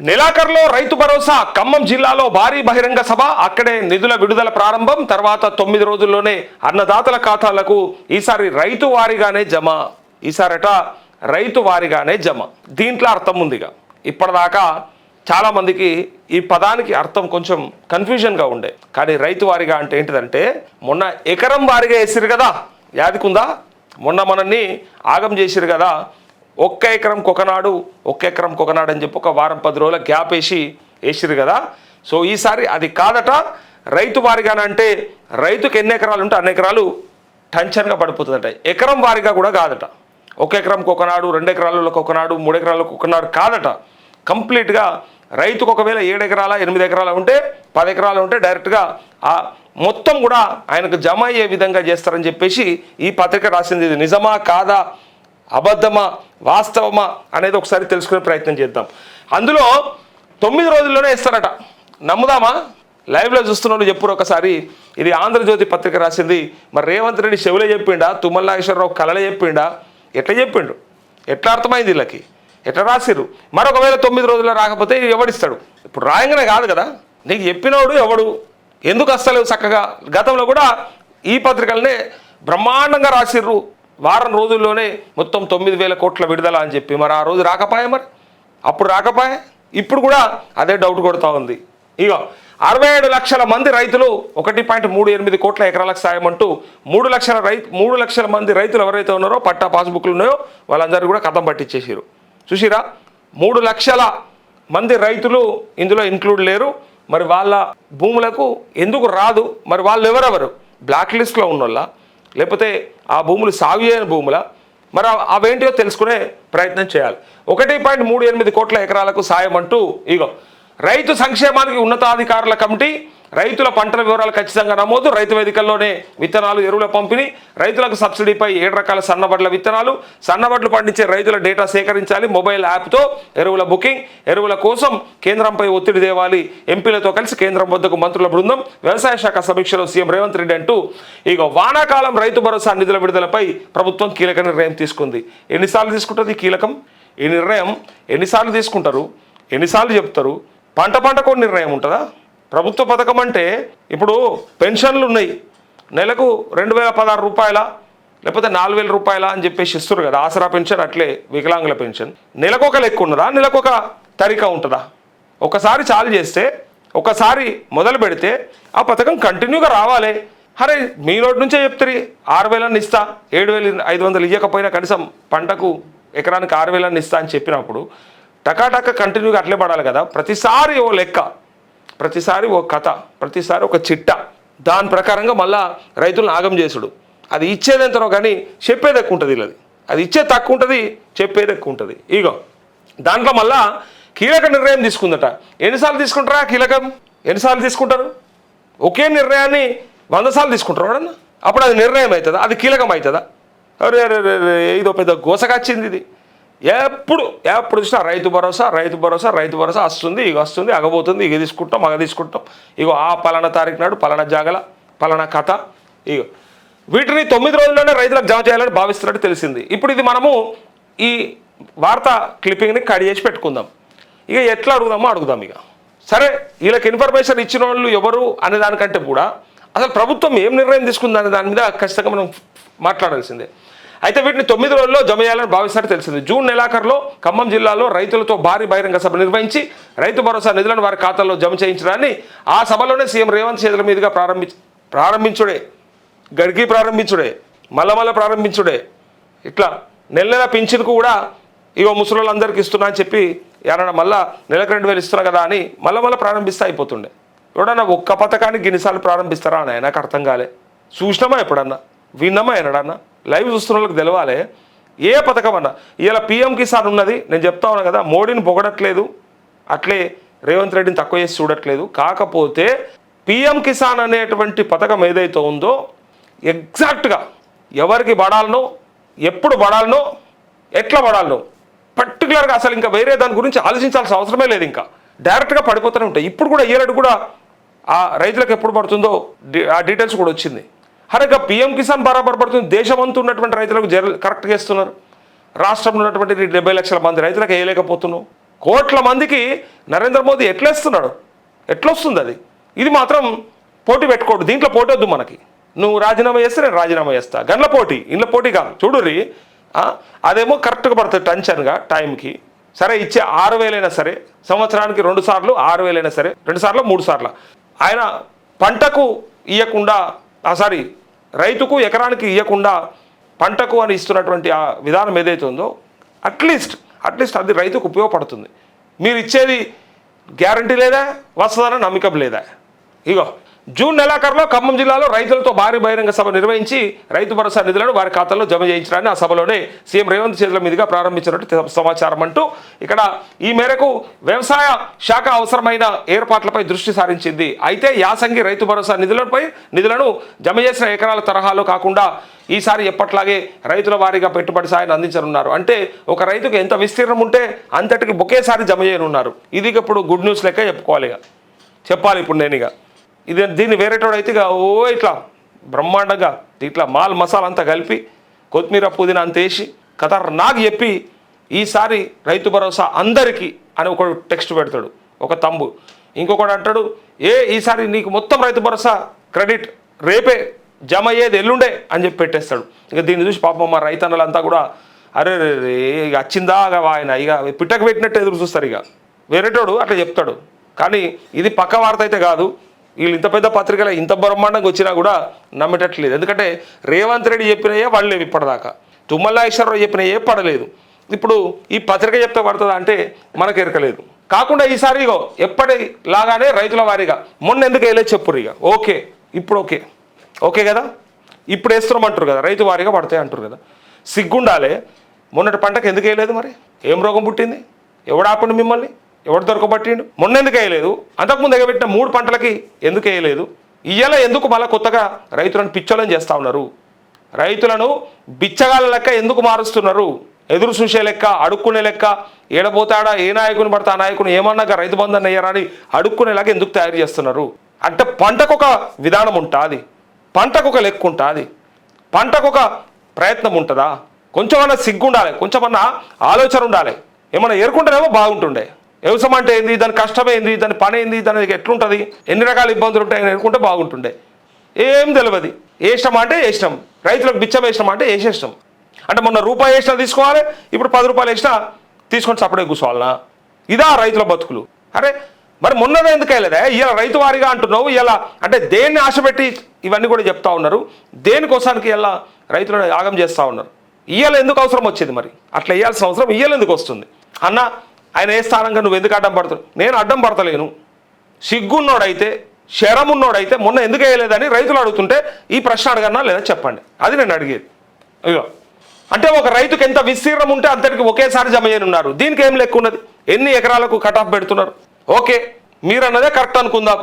నెలాఖరులో రైతు భరోసా ఖమ్మం జిల్లాలో భారీ బహిరంగ సభ, అక్కడే నిధుల విడుదల ప్రారంభం. తర్వాత 9 రోజుల్లోనే అన్నదాతల ఖాతాలకు ఈసారి రైతు వారీగానే జమ. ఈసారట రైతు వారీగానే జమ. దీంట్లో అర్థం ఉందిగా. ఇప్పటిదాకా చాలామందికి ఈ పదానికి అర్థం కొంచెం కన్ఫ్యూజన్గా ఉండే. కానీ రైతు వారీగా అంటే ఏంటిదంటే, మొన్న ఎకరం వారీగా వేసిరు కదా, యాదికుందా? మొన్న మనల్ని ఆగం చేసిరు కదా, ఒక్క ఎకరం కొకనాడు అని చెప్పి ఒక వారం 10 రోజుల గ్యాప్ వేసిరు కదా. సో ఈసారి అది కాదట, రైతు వారీగానే. అంటే రైతుకు ఎన్ని ఎకరాలు ఉంటే అన్ని ఎకరాలు టెన్షన్గా పడిపోతుందట. ఎకరం వారీగా కూడా కాదట. 1 ఎకరం కొకనాడు, 2 ఎకరాలకు ఒకనాడు, 3 ఎకరాలకు ఒకనాడు కాదట. కంప్లీట్గా రైతుకు ఒకవేళ 7 ఎకరాల 8 ఎకరాలు ఉంటే 10 ఎకరాలు ఉంటే డైరెక్ట్గా ఆ మొత్తం కూడా ఆయనకు జమ అయ్యే విధంగా చేస్తారని చెప్పేసి ఈ పత్రిక రాసింది. ఇది నిజమా కాదా, అబద్ధమా వాస్తవమా అనేది ఒకసారి తెలుసుకునే ప్రయత్నం చేద్దాం. అందులో 9 రోజుల్లోనే ఇస్తారట. నమ్ముదామా? లైవ్లో చూస్తున్న వాళ్ళు చెప్పురు ఒకసారి. ఇది ఆంధ్రజ్యోతి పత్రిక రాసింది. మరి రేవంత్ రెడ్డి చెవులే చెప్పిండా, తుమ్మల నాగేశ్వరరావు కళలే చెప్పిండా, ఎట్లా చెప్పిండు? ఎట్లా అర్థమైంది వీళ్ళకి? ఎట్లా రాసిరు? మరొకవేళ 9 రోజుల్లో రాకపోతే ఎవడిస్తాడు? ఇప్పుడు రాయంగానే కాదు కదా, నీకు చెప్పినోడు ఎవడు, ఎందుకు వస్తలేవు చక్కగా? గతంలో కూడా ఈ పత్రికలనే బ్రహ్మాండంగా రాసిర్రు. వారం రోజుల్లోనే మొత్తం 9,000 కోట్ల విడుదల అని చెప్పి. మరి ఆ రోజు రాకపోయా? మరి అప్పుడు రాకపోయా? ఇప్పుడు కూడా అదే డౌట్ కొడుతూ ఉంది. ఇక 67 లక్షల మంది రైతులు 1.38 కోట్ల ఎకరాలకు సాయం అంటూ 3 లక్షల మంది రైతులు ఎవరైతే ఉన్నారో పట్టా పాస్బుక్లు ఉన్నాయో వాళ్ళందరూ కూడా కథం పట్టించేసారు. చూసిరా, 3 లక్షల మంది రైతులు ఇందులో ఇంక్లూడ్ లేరు. మరి వాళ్ళ భూములకు ఎందుకు రాదు? మరి వాళ్ళు ఎవరెవరు? బ్లాక్ లిస్ట్లో ఉన్నోళ్ళ, లేకపోతే ఆ భూములు సాగు చేయని భూముల? మరి అవేంటియో తెలుసుకునే ప్రయత్నం చేయాలి. 1.38 కోట్ల ఎకరాలకు సాయం అంటూ ఇగో రైతు సంక్షేమానికి ఉన్నతాధికారుల కమిటీ, రైతుల పంటల వివరాలు ఖచ్చితంగా నమోదు, రైతు వేదికల్లోనే విత్తనాలు, ఎరువుల పంపిణీ, రైతులకు సబ్సిడీపై 7 రకాల సన్నబడ్ల విత్తనాలు, సన్నబడ్లు పండించే రైతుల డేటా సేకరించాలి, మొబైల్ యాప్తో ఎరువుల బుకింగ్, ఎరువుల కోసం కేంద్రంపై ఒత్తిడి తేవాలి, ఎంపీలతో కలిసి కేంద్రం వద్దకు మంత్రుల బృందం, వ్యవసాయ శాఖ సమీక్షలో సీఎం రేవంత్ రెడ్డి అంటూ ఇగో వానాకాలం రైతు భరోసా నిధుల విడుదలపై ప్రభుత్వం కీలక నిర్ణయం తీసుకుంది. ఎన్నిసార్లు తీసుకుంటుంది కీలకం? ఈ నిర్ణయం ఎన్నిసార్లు తీసుకుంటారు, ఎన్నిసార్లు చెప్తారు? పంటకు నిర్ణయం ఉంటుందా? ప్రభుత్వ పథకం అంటే ఇప్పుడు పెన్షన్లు ఉన్నాయి, నెలకు 2,016 రూపాయల లేకపోతే 4,000 రూపాయల అని చెప్పేసి ఇస్తారు కదా. ఆసరా పెన్షన్, అట్లే వికలాంగుల పెన్షన్. నెలకు ఒక లెక్క ఉన్నదా? నెలకు ఒక తరిక ఉంటుందా? ఒకసారి చాలు చేస్తే, ఒకసారి మొదలు పెడితే ఆ పథకం కంటిన్యూగా రావాలి. అరే మీ నోటి నుంచే చెప్తారు 6,000 ఇస్తా, 7,500 ఇవ్వకపోయినా కనీసం పంటకు ఎకరానికి 6,000 ఇస్తా అని చెప్పినప్పుడు టకాటక కంటిన్యూగా అట్లే పడాలి కదా. ప్రతిసారి ఓ లెక్క, ప్రతిసారి ఓ కథ, ప్రతిసారి ఒక చిట్ట, దాని ప్రకారంగా మళ్ళా రైతులను ఆగం చేసుడు. అది ఇచ్చేది ఎంతనో కానీ చెప్పేది ఎక్కువ ఉంటుంది. వీళ్ళది అది ఇచ్చేది తక్కువ ఉంటుంది, చెప్పేది ఎక్కువ ఉంటుంది. ఇగో దాంట్లో మళ్ళా కీలక నిర్ణయం తీసుకుందట. ఎన్నిసార్లు తీసుకుంటారా కీలకం? ఎన్నిసార్లు తీసుకుంటారు? ఒకే నిర్ణయాన్ని 100 సార్లు తీసుకుంటారు ఎవడన్నా? అప్పుడు అది నిర్ణయం అవుతుందా? అది కీలకం అవుతుందా? అరే ఇదో పెద్ద గోసకొచ్చింది ఇది. ఎప్పుడు చూసినా రైతు భరోసా వస్తుంది, ఇక వస్తుంది, అగబోతుంది, ఇక తీసుకుంటాం, ఇగో ఆ పలానా తారీఖు నాడు పలానా జాగల పలానా కథ. ఇగో వీటిని 9 రోజుల్లోనే రైతులకు జమ చేయాలని భావిస్తున్నట్టు తెలిసింది. ఇప్పుడు ఇది మనము ఈ వార్తా క్లిప్పింగ్ని కట్ చేసి పెట్టుకుందాం. ఇక ఎట్లా అడుగుదాం. ఇక సరే, వీళ్ళకి ఇన్ఫర్మేషన్ ఇచ్చిన వాళ్ళు ఎవరు అనే దానికంటే కూడా అసలు ప్రభుత్వం ఏం నిర్ణయం తీసుకుందనే దాని మీద ఖచ్చితంగా మనం మాట్లాడాల్సిందే. అయితే వీటిని 9 రోజుల్లో జమ చేయాలని భావిస్తున్నట్టు తెలిసింది. జూన్ నెలాఖరులో ఖమ్మం జిల్లాలో రైతులతో భారీ బహిరంగ సభ నిర్వహించి రైతు భరోసా నిధులను వారి ఖాతాల్లో జమ చేయించడాన్ని ఆ సభలోనే సీఎం రేవంత్ చేతుల మీదుగా ప్రారంభించుడే, గడికి ప్రారంభించుడే, మళ్ళా ప్రారంభించుడే. ఇట్లా నెల పింఛన్కు కూడా ఇగో ముసలోళ్ళందరికీ ఇస్తున్నా అని చెప్పి ఎవరన్నా మళ్ళా నెలకు 2,000 ఇస్తున్నా కదా అని మళ్ళా ప్రారంభిస్తే అయిపోతుండే. ఎవడన్నా ఒక్క పథకానికి ఎన్నిసార్లు ప్రారంభిస్తారా అని నాకు అర్థం కాలే. చూసినామా ఎప్పుడన్నా, విన్నామా ఎన్నడన్నా? లైవ్ చూస్తున్న వాళ్ళకి తెలవాలి ఏ పథకం అన్నా. ఇలా PM కిసాన్ ఉన్నది, నేను చెప్తా ఉన్నా కదా, మోడీని పొగడట్లేదు, అట్లే రేవంత్ రెడ్డిని తక్కువ చేసి చూడట్లేదు. కాకపోతే PM కిసాన్ అనేటువంటి పథకం ఏదైతే ఉందో ఎగ్జాక్ట్గా ఎవరికి పడాలనో, ఎప్పుడు పడాలనో, ఎట్లా పడాలనో పర్టికులర్గా అసలు ఇంకా వేరే దాని గురించి ఆలోచించాల్సిన అవసరమే లేదు. ఇంకా డైరెక్ట్గా పడిపోతూనే ఉంటాయి. ఇప్పుడు కూడా ఇయర్ కూడా ఆ రైతులకు ఎప్పుడు పడుతుందో ఆ డీటెయిల్స్ కూడా వచ్చింది. హరగా PM కిసాన్ బరాబర్ పడుతుంది. దేశమంతా ఉన్నటువంటి రైతులకు కరెక్ట్గా ఇస్తున్నారు. రాష్ట్రంలో ఉన్నటువంటి 70 లక్షల మంది రైతులకు వేయలేకపోతున్నావు. కోట్ల మందికి నరేంద్ర మోదీ ఎట్లేస్తున్నాడు, ఎట్లొస్తుంది అది? ఇది మాత్రం పోటీ పెట్టుకోడు, దీంట్లో పోటీ వద్దు మనకి. నువ్వు రాజీనామా చేస్తే నేను రాజీనామా చేస్తా, గండ్ల పోటీ, ఇంట్లో పోటీ కాదు. చూడుర్రి, అదేమో కరెక్ట్గా పడుతుంది టెన్షన్గా టైంకి. సరే ఇచ్చే 6,000 అయినా సరే, సంవత్సరానికి 2 సార్లు 6,000 అయినా సరే, 2 సార్లు 3 సార్లు ఆయన పంటకు ఇవ్వకుండా, సారీ రైతుకు ఎకరానికి ఇవ్వకుండా పంటకు అని ఇస్తున్నటువంటి ఆ విధానం ఏదైతే ఉందో అట్లీస్ట్ అది రైతుకు ఉపయోగపడుతుంది. మీరు ఇచ్చేది గ్యారంటీ లేదా, వస్తుందన్న నమ్మకం లేదా? ఇగో జూన్ నెలాఖరులో ఖమ్మం జిల్లాలో రైతులతో భారీ బహిరంగ సభ నిర్వహించి రైతు భరోసా నిధులను వారి ఖాతాల్లో జమ చేయించడాన్ని ఆ సభలోనే సీఎం రేవంత్ చేతుల మీదుగా ప్రారంభించినట్టు సమాచారం అంటూ ఇక్కడ ఈ మేరకు వ్యవసాయ శాఖ అవసరమైన ఏర్పాట్లపై దృష్టి సారించింది. అయితే యాసంగి రైతు భరోసా నిధులను జమ చేసిన ఎకరాల తరహాలో కాకుండా ఈసారి ఎప్పట్లాగే రైతుల వారీగా పెట్టుబడి సాయాన్ని అందించనున్నారు. అంటే ఒక రైతుకు ఎంత విస్తీర్ణం ఉంటే అంతటికి ఒకేసారి జమ చేయనున్నారు. ఇది ఇప్పుడు గుడ్ న్యూస్ లెక్క చెప్పాలి ఇప్పుడు నేను ఇక దీన్ని వేరేటోడు అయితే ఇట్లా బ్రహ్మాండంగా ఇట్లా మాల్ మసాలా అంతా కలిపి కొత్తిమీర పుదీనా అంత వేసి నాకు చెప్పి ఈసారి రైతు భరోసా అందరికీ అని ఒక టెక్స్ట్ పెడతాడు, ఒక తంబు. ఇంకొకటి అంటాడు, ఈసారి నీకు మొత్తం రైతు భరోసా క్రెడిట్ రేపే జమ అయ్యేది ఎల్లుండే అని చెప్పి పెట్టేస్తాడు. ఇక దీన్ని చూసి పాపం మా రైతన్నలంతా కూడా అరే ఇక వచ్చిందా ఆయన ఇక పిట్టకు పెట్టినట్టు ఎదురు చూస్తారు. ఇక వేరేటోడు అట్లా చెప్తాడు, కానీ ఇది పక్క వార్త అయితే కాదు. వీళ్ళు ఇంత పెద్ద పత్రికలు ఇంత బ్రహ్మాండంగా వచ్చినా కూడా నమ్మేటట్లేదు. ఎందుకంటే రేవంత్ రెడ్డి చెప్పినయే పడలేవు ఇప్పటిదాకా, తుమ్మల నాగేశ్వరరావు చెప్పినయే పడలేదు. ఇప్పుడు ఈ పత్రిక చెప్తే పడుతుందా అంటే మనకు ఎరకలేదు. కాకుండా ఈసారి ఇగో ఎప్పటిలాగానే రైతుల వారీగా మొన్న ఎందుకు వేయలేదు చెప్పురు. ఇక ఇప్పుడు ఓకే కదా, ఇప్పుడు వేస్తున్నామంటారు కదా, రైతు వారీగా పడతాయి అంటారు కదా. సిగ్గుండాలే, మొన్నటి పంటకు ఎందుకు వేయలేదు? మరి ఏం రోగం పుట్టింది? ఎవడు ఆపండి మిమ్మల్ని? ఎవడు దొరకబట్టిండు? మొన్న ఎందుకు వేయలేదు? అంతకుముందు ఎగబెట్టిన 3 పంటలకి ఎందుకు వేయలేదు? ఇయ్యాల ఎందుకు మళ్ళీ కొత్తగా రైతులను పిచ్చోళ్ళని చేస్తూ ఉన్నారు? రైతులను బిచ్చగాళ్ళ లెక్క ఎందుకు మారుస్తున్నారు? ఎదురు చూసే లెక్క, అడుక్కునే లెక్క, ఏడబోతాడా ఏ నాయకుని పడితే ఆ నాయకుని ఏమన్నాక రైతు బంధాన్ని అయ్యారని అడుక్కునేలాగా ఎందుకు తయారు చేస్తున్నారు? అంటే పంటకు ఒక విధానం ఉంటుంది, పంటకు ఒక లెక్క ఉంటుంది, పంటకు ఒక ప్రయత్నం ఉంటుందా? కొంచెమన్నా సిగ్గు ఉండాలి, కొంచెమన్నా ఆలోచన ఉండాలి. ఏమన్నా ఏరుకుంటేనేమో బాగుంటుండే. వ్యవసాయం అంటే ఏంది, దాని కష్టం ఏంది, దాని పని ఏంది, దానికి ఎట్లుంటుంది, ఎన్ని రకాల ఇబ్బందులు ఉంటాయని ఎరుకుంటే బాగుంటుండే. ఏం తెలియదు. వేసినాం అంటే వేసినాం, రైతులకు బిచ్చం వేసినాం అంటే వేసేసినాం. అంటే మొన్న రూపాయి వేసినా తీసుకోవాలి, ఇప్పుడు 10 రూపాయలు వేసినా తీసుకొని సపడే కూర్చోవాలనా? ఇదా రైతుల బతుకులు? అరే మరి మొన్ననే ఎందుకు వేయలేదా? ఇలా రైతు వారీగా అంటున్నావు, ఇలా అంటే దేన్ని ఆశపెట్టి ఇవన్నీ కూడా చెప్తా ఉన్నారు, దేనికోసానికి ఇలా రైతులను యాగం చేస్తూ ఉన్నారు. ఇయ్యాల ఎందుకు అవసరం వచ్చింది? మరి అట్లా వేయాల్సిన అవసరం ఇయ్యాల ఎందుకు వస్తుంది? అన్న ఆయన ఏ స్థానంగా నువ్వు ఎందుకు అడ్డం పడుతున్నావు? నేను అడ్డం పడతలేను. సిగ్గున్నోడైతే, శరమున్నోడైతే మొన్న ఎందుకు వేయలేదని రైతులు అడుగుతుంటే ఈ ప్రశ్న అడగన్నా లేదా చెప్పండి, అది నేను అడిగేది. అయ్యో అంటే ఒక రైతుకు ఎంత విస్తీర్ణం ఉంటే అంతటికి ఒకేసారి జమ చేయనున్నారు. దీనికి ఏం లెక్క ఉన్నది? ఎన్ని ఎకరాలకు కట్ ఆఫ్ పెడుతున్నారు? ఓకే, మీరు అన్నదే కరెక్ట్ అనుకుందాం.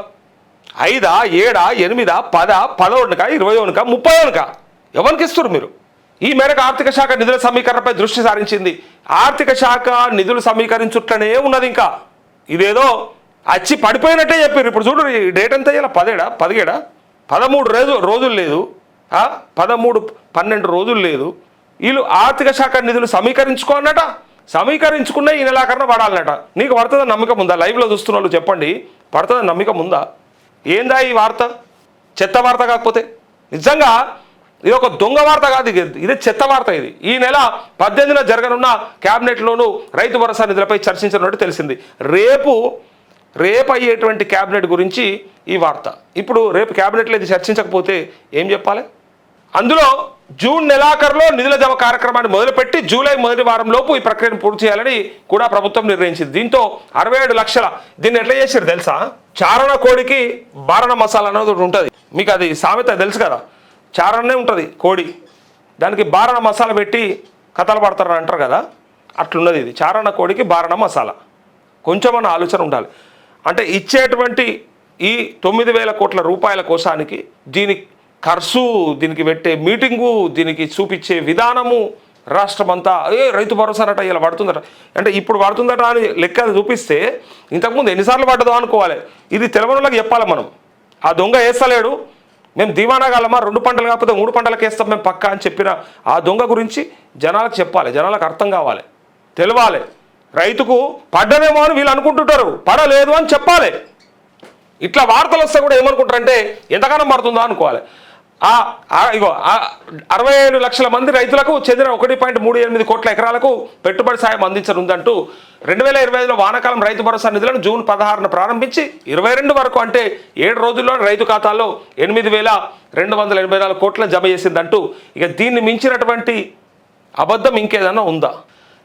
5, 7, 8, 10, 11, 20, 30 ఎవరికి ఇస్తారు మీరు? ఈ మేరకు ఆర్థిక శాఖ నిధుల సమీకరణపై దృష్టి సారించింది. ఆర్థిక శాఖ నిధులు సమీకరించుట్లనే ఉన్నది. ఇంకా ఇదేదో వచ్చి పడిపోయినట్టే చెప్పారు. ఇప్పుడు చూడు, ఈ డేట్ ఎంత అయ్యాల? 17, 13 రోజులు లేదు, 13, 12 రోజులు లేదు. వీళ్ళు ఆర్థిక శాఖ నిధులు సమీకరించుకోనట, సమీకరించుకున్న ఈ నెలాఖరున పడాలన్నట. నీకు పడుతుందని నమ్మకం ఉందా? లైవ్లో చూస్తున్న వాళ్ళు చెప్పండి, పడుతుందని నమ్మకం ఉందా? ఏందా ఈ వార్త? చెత్త వార్త కాకపోతే నిజంగా ఇది ఒక దొంగ వార్త కాదు, ఇదే చెత్త వార్త. ఇది ఈ నెల 18న జరగనున్న క్యాబినెట్లోనూ రైతు భరోసా నిధులపై చర్చించినట్టు తెలిసింది. రేపు అయ్యేటువంటి క్యాబినెట్ గురించి ఈ వార్త. ఇప్పుడు రేపు క్యాబినెట్లో ఇది చర్చించకపోతే ఏం చెప్పాలి? అందులో జూన్ నెలాఖరులో నిధుల జమ కార్యక్రమాన్ని మొదలుపెట్టి జూలై మొదటి వారం లోపు ఈ ప్రక్రియను పూర్తి చేయాలని కూడా ప్రభుత్వం నిర్ణయించింది. దీంతో 67 లక్షల, దీన్ని ఎట్లా చేశారు తెలుసా? చారణ కోడికి బారణ మసాలా అనేది ఒకటి ఉంటుంది. మీకు అది సామెత తెలుసు కదా, చారణనే ఉంటుంది కోడి, దానికి బారణ మసాలా పెట్టి కథలు పడతారని అంటారు కదా, అట్లున్నది ఇది. చారణ కోడికి బారణ మసాలా. కొంచెమన్న ఆలోచన ఉండాలి. అంటే ఇచ్చేటువంటి ఈ 9,000 కోట్ల రూపాయల కోసానికి దీని ఖర్చు, దీనికి పెట్టే మీటింగు, దీనికి చూపించే విధానము, రాష్ట్రమంతా రైతు భరోసానట ఇలా పడుతుందట, అంటే ఇప్పుడు పడుతుందట అని లెక్క చూపిస్తే ఇంతకుముందు ఎన్నిసార్లు పడ్డదో అనుకోవాలి. ఇది తెలవనోళ్ళకి చెప్పాలి మనం. ఆ దొంగ వేస్తలేడు, మేము దీవానాగాలమా 2 పంటలు కాకపోతే 3 పంటలకు వేస్తాం మేము పక్కా అని చెప్పిన ఆ దొంగ గురించి జనాలకు చెప్పాలి, జనాలకు అర్థం కావాలి, తెలవాలి. రైతుకు పడ్డదేమో అని వీళ్ళు అనుకుంటుంటారు, పడలేదు అని చెప్పాలి. ఇట్లా వార్తలు వస్తే కూడా ఏమనుకుంటారంటే ఎంతకాలం పడుతుందో అనుకోవాలి. ఇగో 67 లక్షల మంది రైతులకు చెందిన 1.38 కోట్ల ఎకరాలకు పెట్టుబడి సాయం అందించనుందంటూ 2025లో వానాకాలం రైతు భరోసా నిధులను జూన్ 16న ప్రారంభించి 22 వరకు అంటే 7 రోజుల్లో రైతు ఖాతాల్లో 8,284 కోట్లను జమ చేసిందంటూ ఇక దీన్ని మించినటువంటి అబద్ధం ఇంకేదన్నా ఉందా?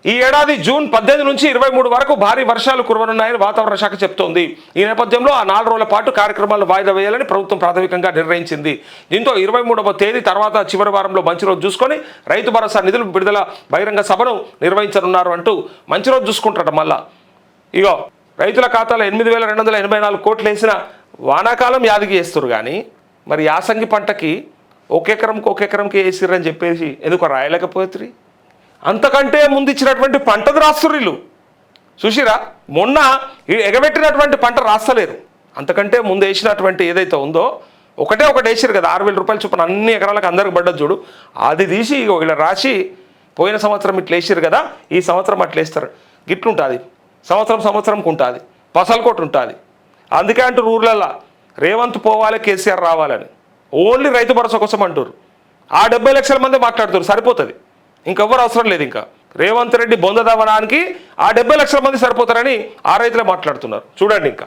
ఈ ఏడాది జూన్ 18 నుంచి 23 వరకు భారీ వర్షాలు కురవనున్నాయని వాతావరణ శాఖ చెప్తోంది. ఈ నేపథ్యంలో ఆ 4 రోజుల పాటు కార్యక్రమాలను వాయిదా వేయాలని ప్రభుత్వం ప్రాథమికంగా నిర్ణయించింది. దీంతో 23వ తేదీ తర్వాత చివరి వారంలో మంచి రోజు చూసుకొని రైతు భరోసా నిధులు విడుదల బహిరంగ సభను నిర్వహించనున్నారు అంటూ మంచి రోజు చూసుకుంటారట. మళ్ళా ఇగో రైతుల ఖాతాలో 8,284 కోట్లు వేసిన వానాకాలం యాదికి వేస్తారు, కానీ మరి యాసంగి పంటకి ఒక ఎకరంకి వేసిర్రని చెప్పేసి ఎందుకు రాయలేకపోతుంది? అంతకంటే ముందు ఇచ్చినటువంటి పంటది రాస్తుర్రు చూసిరా. మొన్న ఎగబెట్టినటువంటి పంట రాస్తలేరు, అంతకంటే ముందు వేసినటువంటి ఏదైతే ఉందో ఒకటే వేసారు కదా, 6,000 రూపాయల చొప్పున అన్ని ఎకరాలకు అందరికి పడ్డది చూడు, అది తీసి ఇలా రాసి పోయిన సంవత్సరం ఇట్లా వేసారు కదా, ఈ సంవత్సరం అట్లా వేస్తారు. గిట్లుంటుంది, సంవత్సరంకి ఉంటుంది, పసలకోట ఉంటుంది. అందుకే అంటారు ఊర్లల్లో రేవంత్ పోవాలి, కేసీఆర్ రావాలని. ఓన్లీ రైతు భరోసా కోసం అంటారు. ఆ 70 లక్షల మంది మాట్లాడుతారు, సరిపోతుంది, ఇంకెవ్వరు అవసరం లేదు. ఇంకా రేవంత్ రెడ్డి బొందదవడానికి ఆ 70 లక్షల మంది సరిపోతారని ఆ రైతులే మాట్లాడుతున్నారు. చూడండి ఇంకా